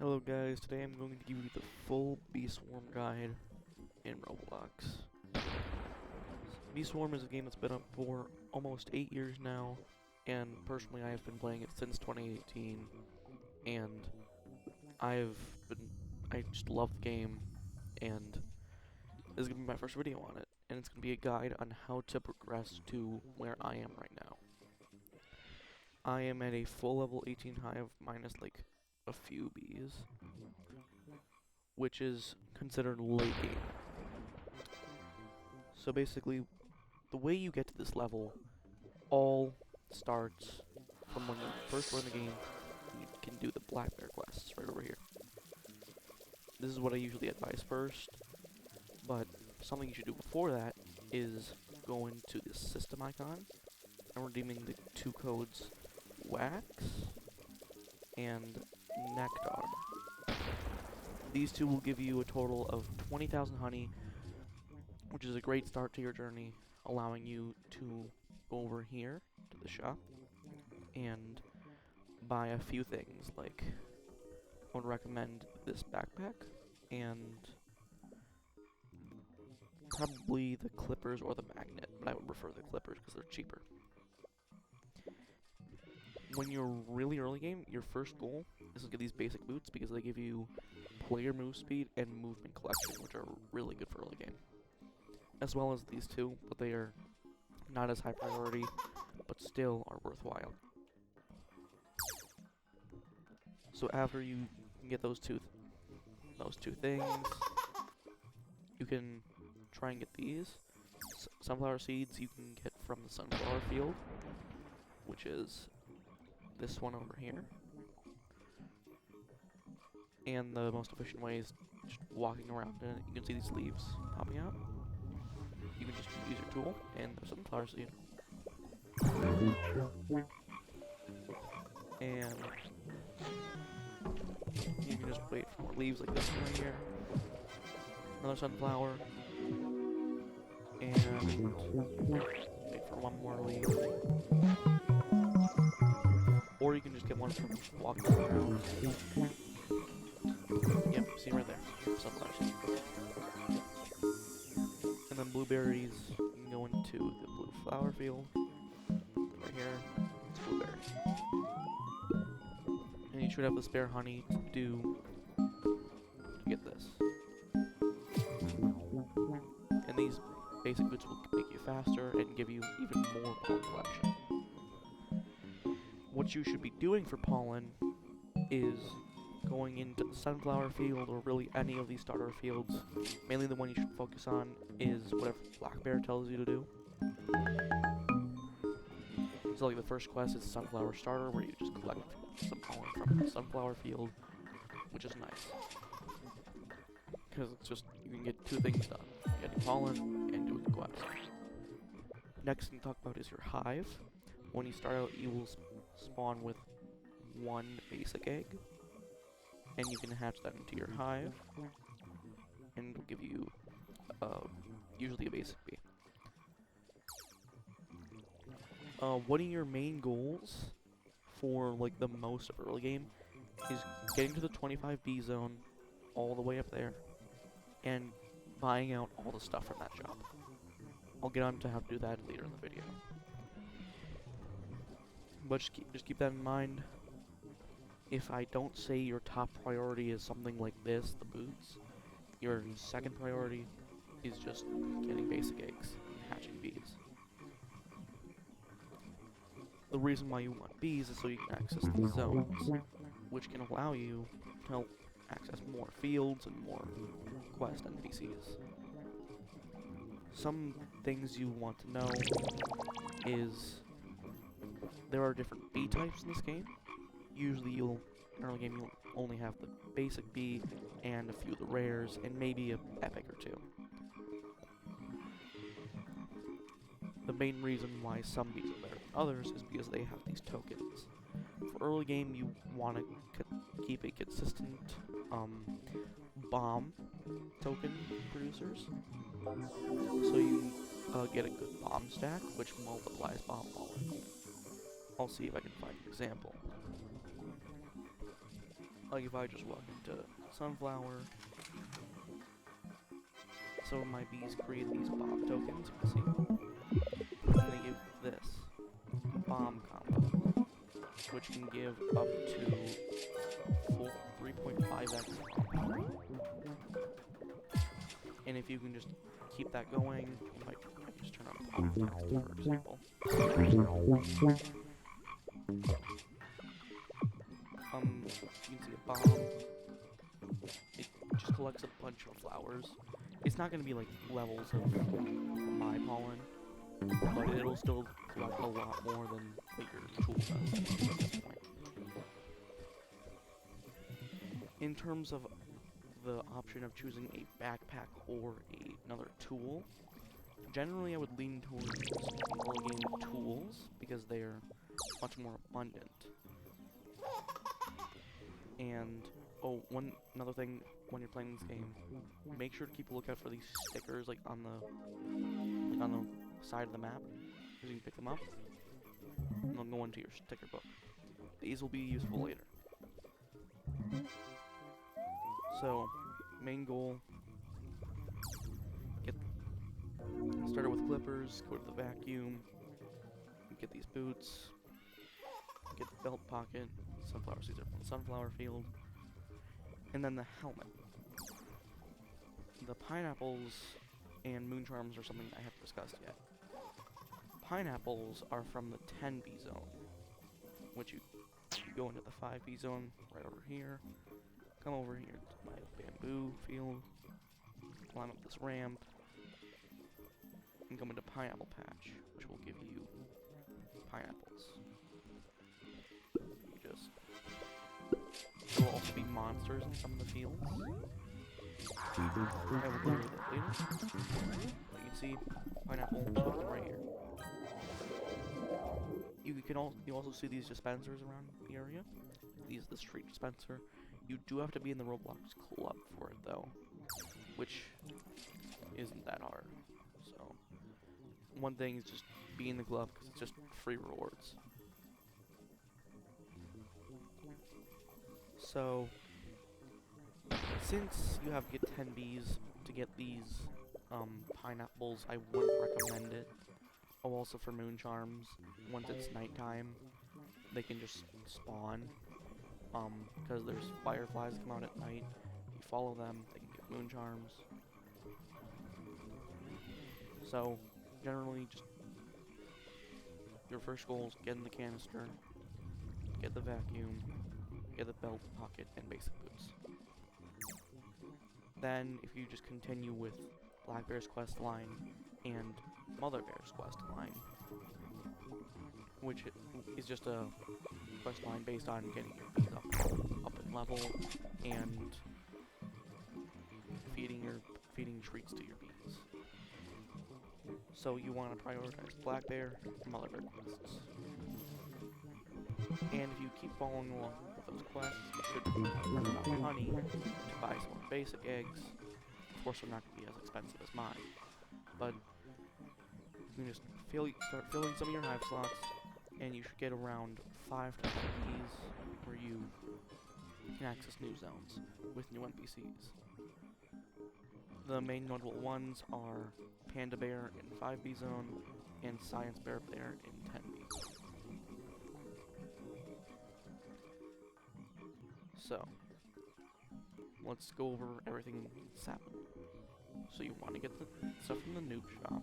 Hello guys, today I'm going to give you the full Bee Swarm guide in Roblox. Bee Swarm is a game that's been up for almost 8 years now, and personally I have been playing it since 2018, and I just love the game, and this is going to be my first video on it, and it's going to be a guide on how to progress to where I am right now. I am at a full level 18 hive minus like a few bees, which is considered late game. So basically, the way you get to this level all starts from when you first learn the game. You can do the Black Bear quests right over here. This is what I usually advise first, but something you should do before that is go into this system icon and redeeming the two codes Wax and Nectar. These two will give you a total of 20,000 honey, which is a great start to your journey, allowing you to go over here to the shop and buy a few things. Like, I would recommend this backpack and probably the clippers or the magnet, but I would prefer the clippers because they're cheaper. When you're really early game, your first goal is to get these basic boots because they give you player move speed and movement collection, which are really good for early game. As well as these two, but they are not as high priority, but still are worthwhile. So after you get those two things, you can try and get these. Sunflower seeds you can get from the sunflower field, which is this one over here. And the most efficient way is just walking around in it. You can see these leaves popping out. You can just use your tool and the sunflower seed. And you can just wait for more leaves like this one right here. Another sunflower. And wait for one more leaf. Or you can just get one from walking around. Yep, see right there. Sunflower seed. And then blueberries, you can go into the blue flower field. Right here, it's blueberries. And you should have the spare honey to get this. And these basic boots will make you faster and give you even more pollen collection. What you should be doing for pollen is going into the sunflower field or really any of these starter fields. Mainly the one you should focus on is whatever Black Bear tells you to do. So like the first quest is Sunflower Starter, where you just collect some pollen from the sunflower field, which is nice. Because it's just, you can get two things done. Getting pollen and doing the quest. Next thing to talk about is your hive. When you start out, you will spawn with one basic egg. And you can hatch that into your hive. And it'll give you, usually a basic bee. One of your main goals for like the most of early game is getting to the 25 bee zone all the way up there and buying out all the stuff from that shop. I'll get on to how to do that later in the video. But just keep that in mind. If I don't say your top priority is something like this, the boots, your second priority is just getting basic eggs and hatching bees. The reason why you want bees is so you can access the zones, which can allow you to access more fields and more quest NPCs. Some things you want to know is there are different bee types in this game. Usually in early game you'll only have the basic bee and a few of the rares and maybe an epic or two. The main reason why some bees are better than others is because they have these tokens. For early game, you want to keep a consistent bomb token producers, so you get a good bomb stack, which multiplies bomb pollen. I'll see if I can find an example. Like if I just walk into Sunflower, some of my bees create these bomb tokens, you can see. And they give this bomb combo, which can give up to full 3.5x bomb. And if you can just keep that going, you might just turn on bomb counter, for example. You can see a bomb. It just collects a bunch of flowers. It's not going to be like levels of my pollen, but it'll still collect a lot more than what your tool does at this point. In terms of the option of choosing a backpack or another tool, generally I would lean towards early game tools because they're much more abundant. And another thing when you're playing this game, make sure to keep a lookout for these stickers like on the side of the map, because you can pick them up and they'll go into your sticker book. These will be useful later. So, main goal, get started with clippers, go to the vacuum, get these boots, get the belt pocket, sunflower seeds are from the sunflower field, and then the helmet. The pineapples and moon charms are something I haven't discussed yet. Pineapples are from the 10B zone, which you go into the 5B zone right over here, come over here to my bamboo field, climb up this ramp, and come into Pineapple Patch, which will give you pineapples. There will also be monsters in some of the fields. I will go over that later. But you can see pineapple token right here. You also see these dispensers around the area. These the street dispenser. You do have to be in the Roblox club for it though, which isn't that hard. So one thing is just be in the club because it's just free rewards. So, since you have to get 10 bees to get these pineapples, I wouldn't recommend it. Oh, also for moon charms, once it's nighttime, they can just spawn. Because there's fireflies that come out at night. If you follow them, they can get moon charms. So, generally, just your first goal is get in the canister, get the vacuum, get the belt pocket, and basic boots. Then, if you just continue with Black Bear's quest line and Mother Bear's quest line, which is just a quest line based on getting your bees up in level and feeding treats to your bees. So you want to prioritize Black Bear and Mother Bear quests. And if you keep following along with those quests, you should run enough honey to buy some more basic eggs. Of course, they're not going to be as expensive as mine, but you can just start filling some of your hive slots, and you should get around 5 to 10 bees where you can access new zones with new NPCs. The main notable ones are Panda Bear in 5B zone and Science Bear Bear in 10B. So, let's go over everything in 7. So you want to get the stuff from the noob shop,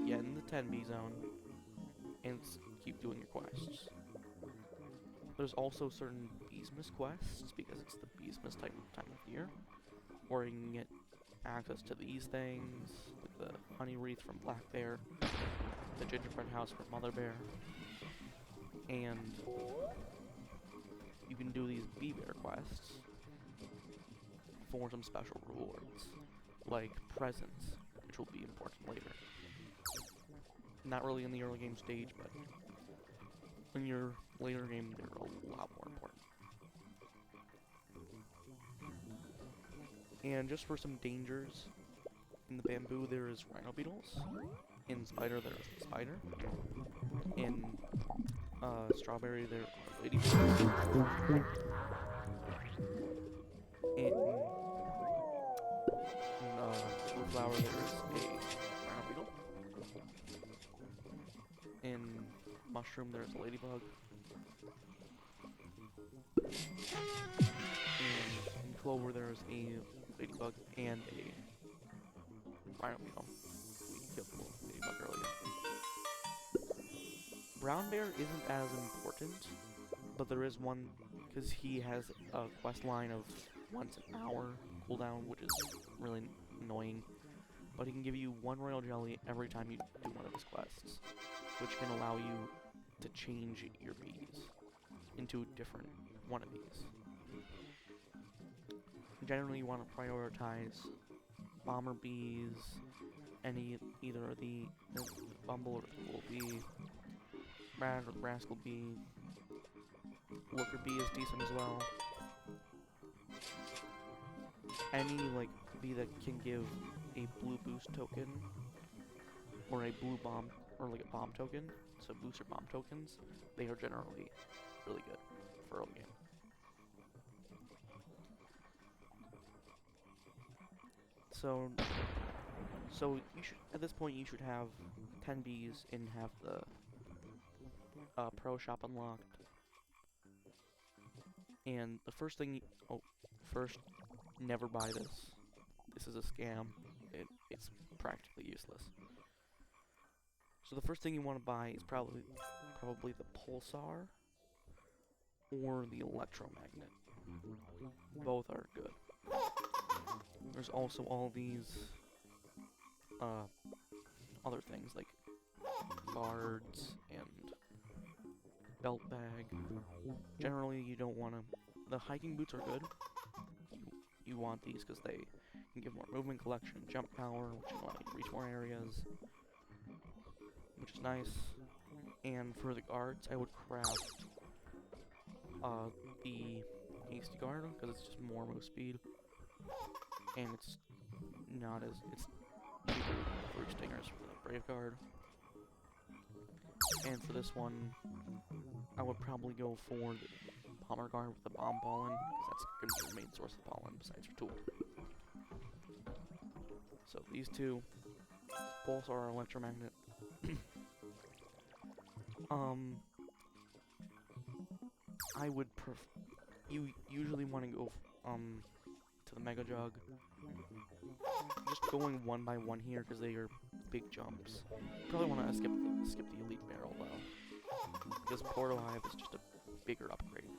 get in the 10B zone, and keep doing your quests. There's also certain Beesmas quests, because it's the Beesmas time of year, where you can get access to these things, like the honey wreath from Black Bear, the gingerbread house from Mother Bear, and you can do these Bee Bear quests for some special rewards, like presents, which will be important later. Not really in the early game stage, but in your later game, they're a lot more important. And just for some dangers, in the bamboo there is rhino beetles, in spider there is the spider, in strawberry there are ladybugs, Moonflower, there's a Rhino Beetle. In Mushroom, there's a Ladybug. In Clover, there's a Ladybug and a Rhino Beetle. We killed the Ladybug earlier. Brown Bear isn't as important, but there is one, because he has a quest line of once an hour cooldown, which is really annoying. But he can give you 1 Royal Jelly every time you do one of his quests, which can allow you to change your bees into a different one of these. Generally, you want to prioritize Bomber Bees, either the Bumble or the Little Bee, Rat or the Rascal Bee. Looker Bee is decent as well. Any bee that can give a blue boost token or a blue bomb or a bomb token, so boost or bomb tokens, they are generally really good for early game. So you should, at this point, you should have 10 bees and have the pro shop unlocked. And the first thing, first, never buy this. This is a scam. It's practically useless. So the first thing you want to buy is probably the Pulsar or the Electromagnet. Both are good. There's also all these other things like guards and belt bag. Generally, you don't want to. The hiking boots are good. You want these because they can give more movement collection, jump power, which allow you to reach more areas, which is nice. And for the guards, I would craft the hasty guard because it's just more move speed, and it's cheaper for stingers for the brave guard. And for this one, I would probably go for the Bomber Guard with the Bomb Pollen, because that's going to be your main source of pollen besides your tool. So these two, Pulsar or Electromagnet. I would you usually want to go to the Mega Jug. Just going one by one here because they are big jumps. Probably want to skip the Elite Barrel though, because Porto Hive is just a bigger upgrade.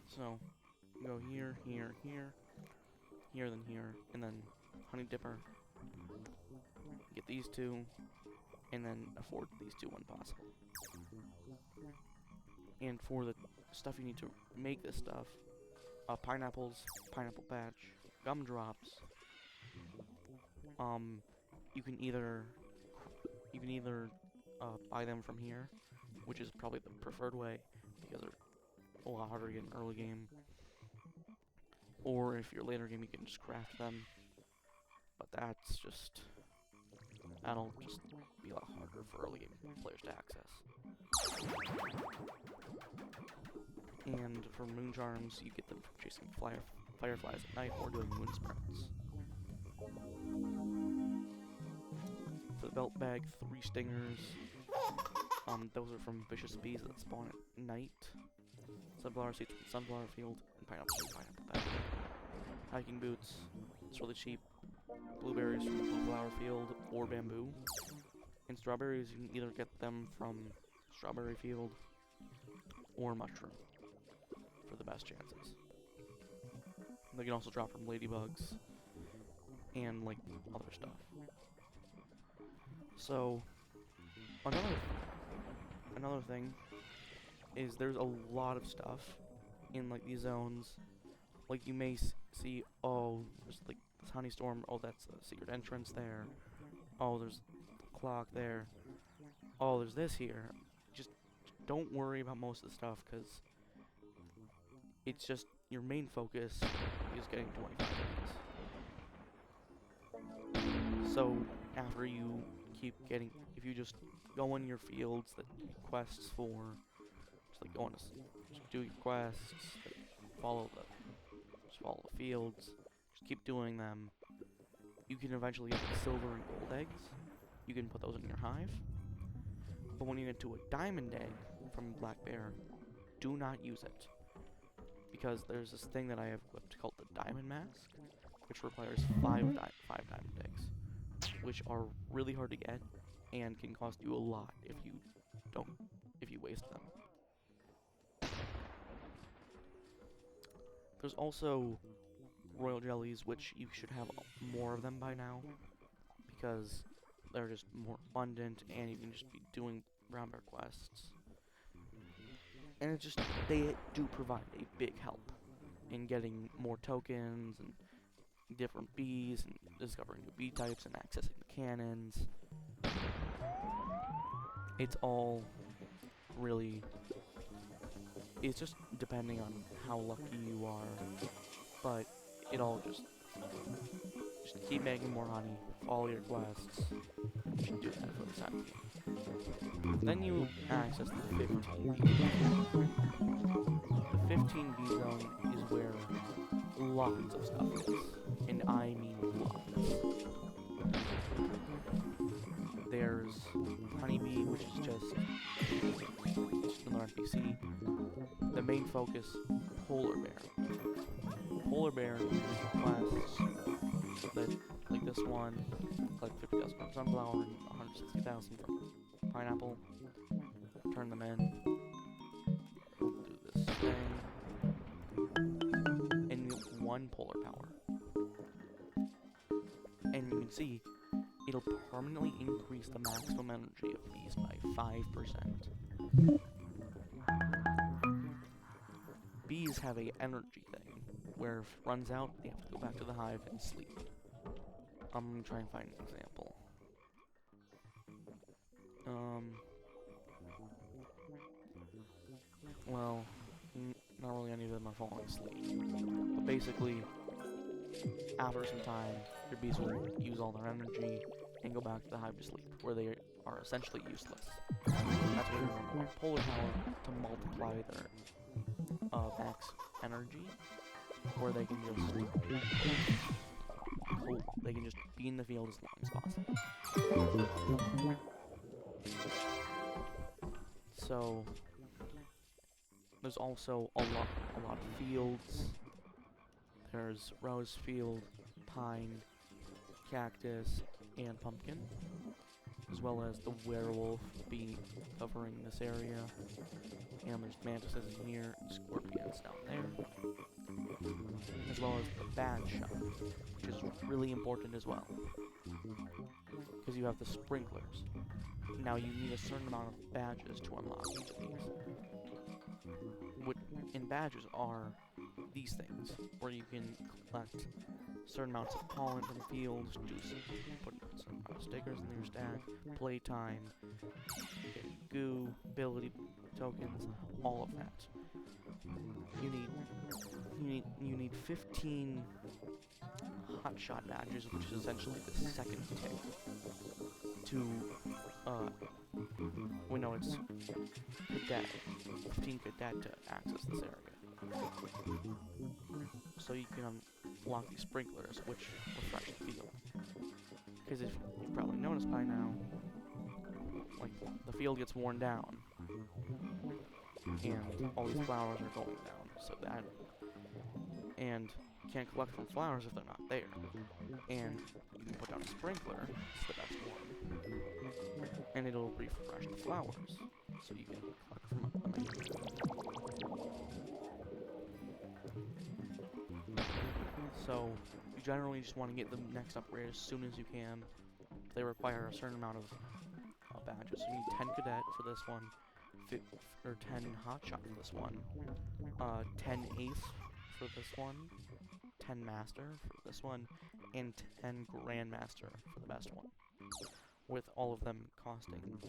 So go here, here, here, here, then here, and then Honey Dipper. Get these two, and then afford these two when possible. And for the stuff you need to make this stuff, pineapples, pineapple patch, gumdrops. You can either buy them from here, which is probably the preferred way because they're a lot harder to get in early game. Or if you're later game, you can just craft them. But that'll just be a lot harder for early game players to access. And for moon charms, you get them from chasing fireflies at night or doing moon sprouts. For the belt bag, 3 stingers. Those are from vicious bees that spawn at night. Sunflower seeds from the sunflower field, and pineapple from the pineapple bag. Hiking boots, it's really cheap. Blueberries from the blue flower field or bamboo. And strawberries, you can either get them from strawberry field or mushroom for the best chances. They can also drop from ladybugs and other stuff. So another thing is there's a lot of stuff in these zones. You may see, oh, there's this honey storm, oh, that's a secret entrance there. Oh, there's a clock there. Oh, there's this here. Just don't worry about most of the stuff because it's just your main focus is getting 25 minutes. So after you keep getting, if you just go in your fields that you get quests for, just do your quests, follow follow the fields, just keep doing them. You can eventually get silver and gold eggs. You can put those in your hive. But when you get to a diamond egg from Black Bear, do not use it. Because there's this thing that I have called the Diamond Mask, which requires 5 diamond eggs, which are really hard to get and can cost you a lot if you waste them. There's also royal jellies, which you should have more of them by now, because they're just more abundant, and you can just be doing brown bear quests. And it's just, they do provide a big help in getting more tokens, and different bees, and discovering new bee types, and accessing the cannons. It's all really, it's just depending on how lucky you are, but it all just keep making more honey, follow your quests, and do that for the time being. Then you access the 15 bee zone. The 15 bee zone is where lots of stuff is, and I mean lots. There's Honeybee, which is just another NPC. The main focus, Polar Bear. Polar Bear is quests that, like this one, collect 50,000 from sunflower and 160,000 from pineapple. Turn them in. Do this thing. And you get 1 polar power. And you can see, it'll permanently increase the maximum energy of bees by 5%. Bees have a energy thing, where if it runs out, they have to go back to the hive and sleep. I'm gonna try and find an example. Well, not really any of them are falling asleep. But basically, after some time, your bees will use all their energy and go back to the hive to sleep, where they are essentially useless. That's why they want polar power to multiply their max energy, where they can just be in the field as long as possible. So there's also a lot of fields. There's rose field, pine, cactus, and pumpkin, as well as the werewolf bee covering this area. And there's mantises in here, and scorpions down there, as well as the badge shop, which is really important as well, because you have the sprinklers. Now you need a certain amount of badges to unlock each of these. And badges are these things, where you can collect certain amounts of pollen from fields, put certain amount of stickers in your stack, playtime, get goo, ability tokens, all of that. You need 15 hotshot badges, which is essentially the second tick to it's cadet, 15 cadet to access this area. So you can unlock these sprinklers, which refresh the field. Because if you've probably noticed by now, like, the field gets worn down, and all these flowers are going down, and you can't collect from flowers if they're not there. And you can put down a sprinkler, it's the best one, and it'll refresh the flowers, so you can collect from them again. So, you generally just want to get the next upgrade as soon as you can. They require a certain amount of badges. So you need 10 cadet for this one, 10 hotshot for this one, 10 ace for this one, 10 master for this one, and 10 grandmaster for the best one, with all of them costing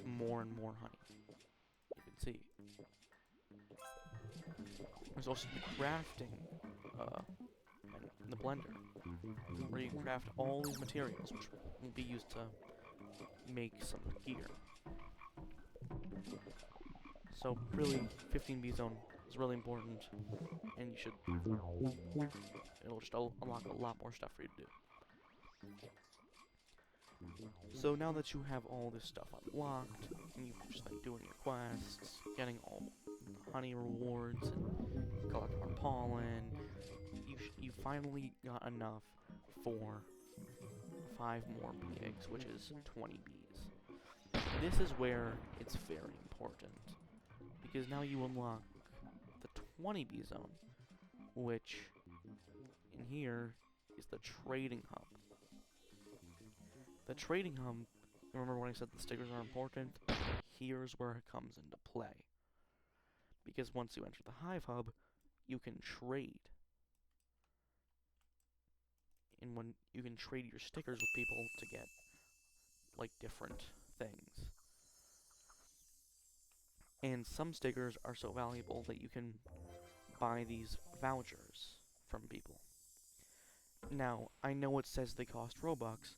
more and more honey. You can see. There's also the crafting in the blender, where you craft all these materials, which will be used to make some gear. So really, 15 bee zone is really important, and you should, it'll just unlock a lot more stuff for you to do. So now that you have all this stuff unlocked, and you've just been doing your quests, getting all the honey rewards, and collecting more pollen, you finally got enough for 5 more bee eggs, which is 20 bees. This is where it's very important, because now you unlock the 20 bee zone, which in here is the trading hub. The trading hub, remember when I said the stickers are important? Here's where it comes into play. Because once you enter the Hive Hub, you can trade. And when you can trade your stickers with people to get, like, different things. And some stickers are so valuable that you can buy these vouchers from people. Now, I know it says they cost Robux,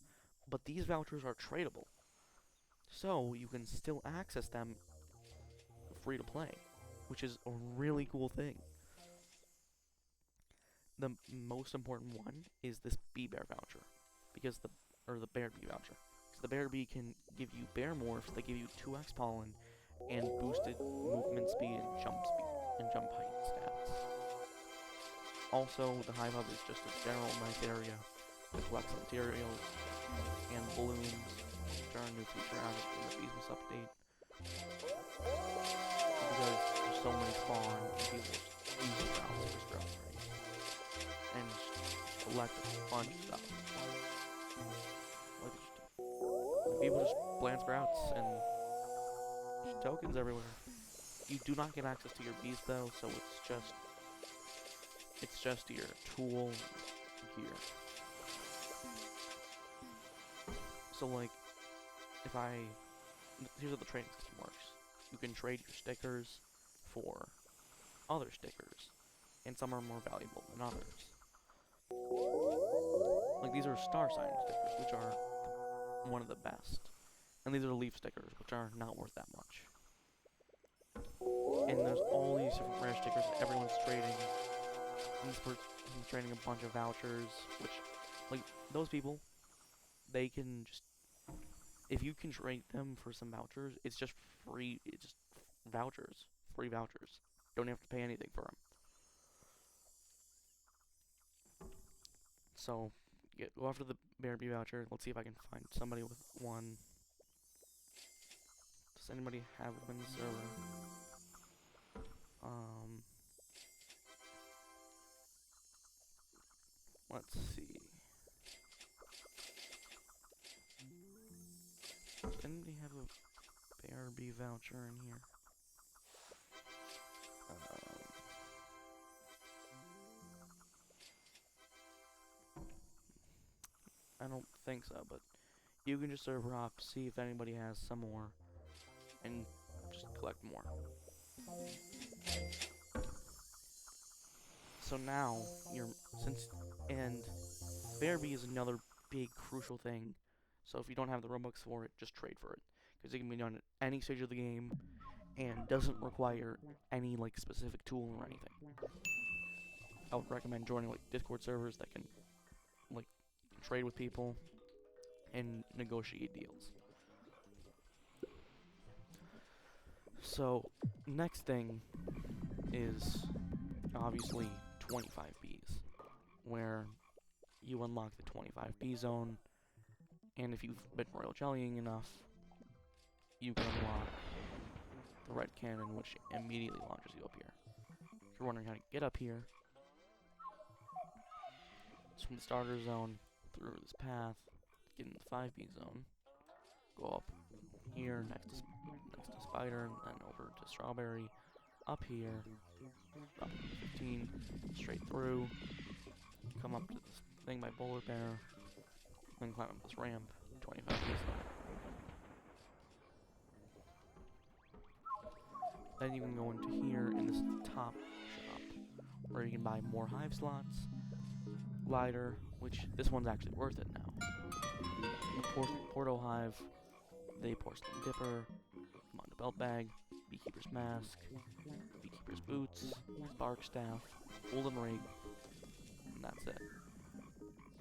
but these vouchers are tradable. So, you can still access them free to play, which is a really cool thing. The most important one is this Bee Bear voucher, because the Bear Bee voucher. Because the Bear Bee can give you bear morphs that give you 2x pollen and boosted movement speed and jump height stats. Also, the Hive Hub is just a general nice area to collect some materials and balloons, which are a new feature added in the Beesmas update. Because there's so many spawn, and people just use the routes for sprouts, right? And just collect a bunch of stuff. People just plant sprouts and there's tokens everywhere. You do not get access to your bees though, so it's just your tool gear. So like, here's how the trading system works. You can trade your stickers for other stickers, and some are more valuable than others. Like these are star sign stickers, which are one of the best. And these are leaf stickers, which are not worth that much. And there's all these different rare stickers that everyone's trading. He's trading a bunch of vouchers, which, like, those people, they can just, if you can trade them for some vouchers, it's just free, it's just vouchers, free vouchers. Don't have to pay anything for them. So, go after the Bear Bee voucher. Let's see if I can find somebody with one. Does anybody have one in the server? Let's see. Does anybody have a Bear Bee voucher in here? I don't think so, but you can just serve up, see if anybody has some more, and just collect more. So now, and Bear Bee is another big crucial thing, so if you don't have the Robux for it, just trade for it, because it can be done at any stage of the game, and doesn't require any, like, specific tool or anything. I would recommend joining, like, Discord servers that can, like, trade with people and negotiate deals. So, next thing is obviously 25 bees, where you unlock the 25 bee zone, and if you've been royal jellying enough, you can unlock the red cannon, which immediately launches you up here. If you're wondering how to get up here, it's from the starter zone through this path, get in the 5 bee zone, go up here next to Spider, and then over to Strawberry, up here, up to 15, straight through, come up to this thing by Polar Bear, then climb up this ramp, 25 bee zone. Then you can go into here in this top shop, where you can buy more hive slots, glider, which this one's actually worth it now. The Porto Hive, the Porcelain Dipper, Mondo Belt Bag, Beekeeper's Mask, Beekeeper's boots, spark staff, golden rake, and that's it.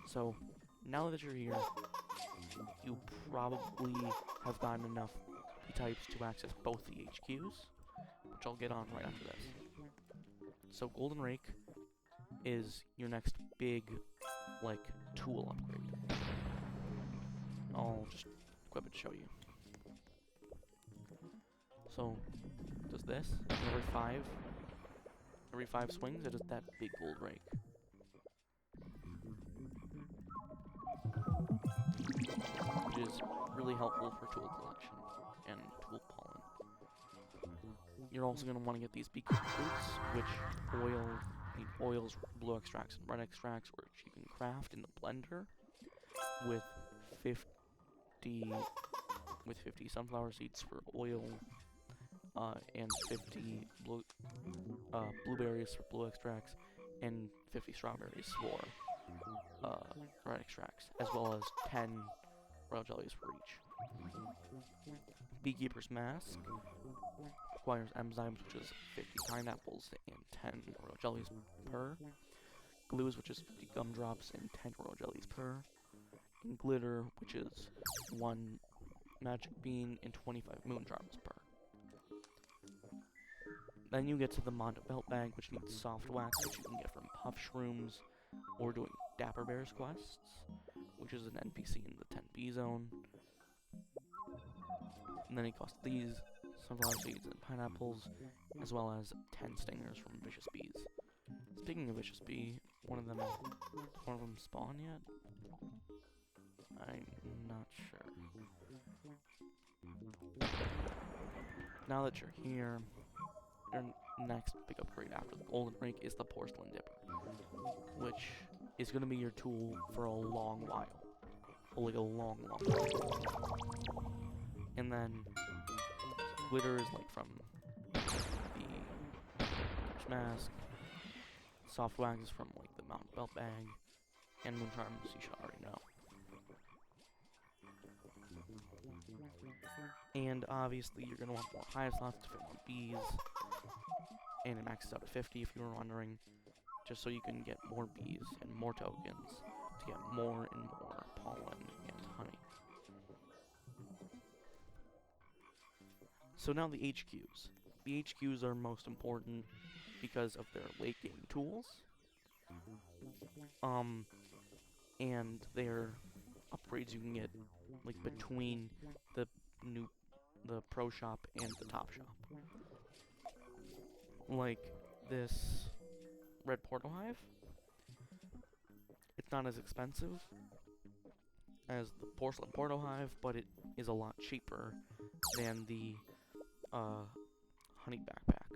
So, now that you're here, you probably have gotten enough B-types to access both the HQs, which I'll get on right after this. So, golden rake is your next big, like, tool upgrade. I'll just equip it to show you. So, does this, every five swings, it does that big gold rake. Which is really helpful for tool collection and tool pollen. You're also going to want to get these beaker boots, which need oils, blue extracts, and red extracts, which you can craft in the blender with 50 sunflower seeds for oil, and 50 blueberries for blue extracts, and 50 strawberries for red extracts, as well as 10 royal jellies for each. Beekeeper's Mask requires enzymes, which is 50 pineapples and 10 royal jellies per. Glues, which is 50 gumdrops and 10 royal jellies per. And glitter, which is 1 magic bean and 25 moon charms per. Then you get to the Mondo Belt Bag, which needs soft wax, which you can get from Puff Shrooms or doing Dapper Bears quests, which is an NPC in the 10B zone. And then it costs these sunflower seeds and pineapples, as well as 10 stingers from Vicious Bees. Speaking of Vicious Bee, one of them spawn yet? I'm not sure. Now that you're here, your next big upgrade after the golden rake is the porcelain dipper, which is going to be your tool for a long while. Like a long while. And then glitter is like from the mask. Soft wax is from like the Mountain Belt Bag, and moon charms you should already know. And obviously you're gonna want more hive slots to fit more bees, and it maxes out at 50 if you were wondering, just so you can get more bees and more tokens to get more and more pollen and honey. So now the HQs. The HQs are most important because of their late game tools. And they're upgrades you can get like between the pro shop and the top shop. Like this red portal hive. It's not as expensive as the porcelain portal hive, but it is a lot cheaper than the honey backpack,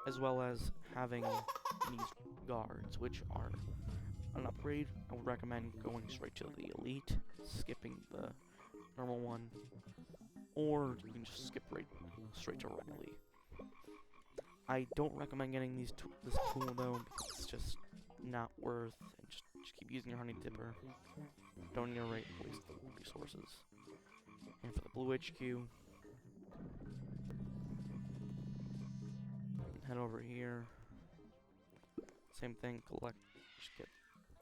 as well as having these guards, which are an upgrade. I would recommend going straight to the elite, skipping the normal one, or you can just skip straight to Riley. I don't recommend getting this tool though, because it's just not worth, and just keep using your honey dipper. Don't need to waste the resources. And for the blue HQ, head over here. Same thing,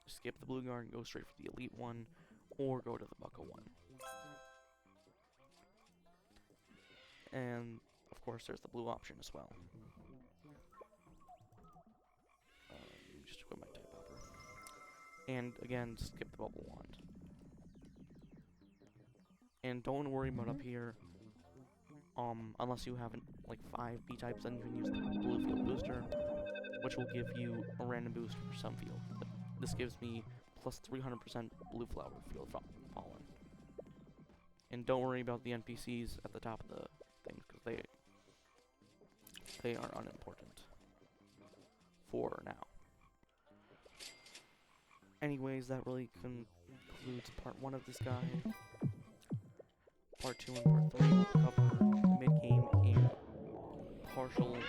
skip the blue guard and go straight for the elite one, or go to the bucko one. And of course there's the blue option as well. Just equip my type hopper. And again, skip the bubble wand. And don't worry about up here, unless you have like 5 B types, then you can use the blue field booster, which will give you a random boost for some field. But this gives me plus 300% blue flower field pollen. And don't worry about the NPCs at the top of the thing, because they are unimportant for now. Anyways, that really concludes part 1 of this guide. Part 2 and part 3 will cover mid-game and partially